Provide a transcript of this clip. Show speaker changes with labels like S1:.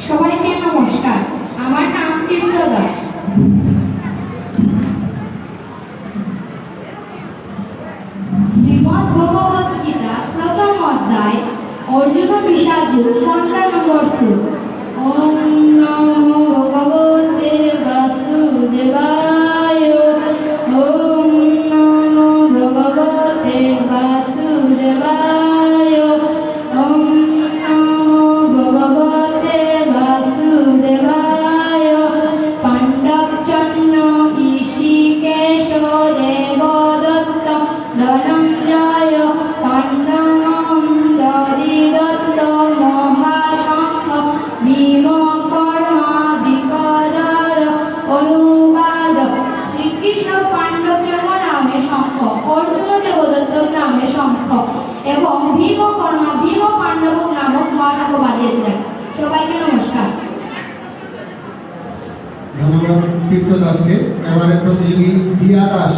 S1: সবাইকে নমস্কার। আমার নাম তীর্থ দাস। শ্রীমদ্ ভগবত গীতা প্রথম অধ্যায় অর্জুন বিষাদযুক্ত 15 নম্বর শ্লোক। ওম নমো ভগবতে বাসুদেবায়। ওম নমো ভগবতে বাসুদেবায়। ওম নমো ভগবতে বাসুদেবায়। পাণ্ডবচন্ন ঋষিকেশ দেবদত্ত ধনঞ্জয় পাণ্ডবম দদিদত্ত মহাশঙ্খ ভীমকর্মা বিকদর অনুবাদ। শ্রীকৃষ্ণ পাণ্ডবচর্ম নামে শঙ্খ, অর্জুন দেবদত্ত নামে শঙ্খ এবং ভীমকর্মা ভীম পাণ্ডব নামক মহাশঙ্খ বাজিয়েছিলেন। সবাইকে নমস্কার।
S2: ধন্যবাদ তীর্থ দাসকে। এবারে প্রতিযোগী দিয়া দাস।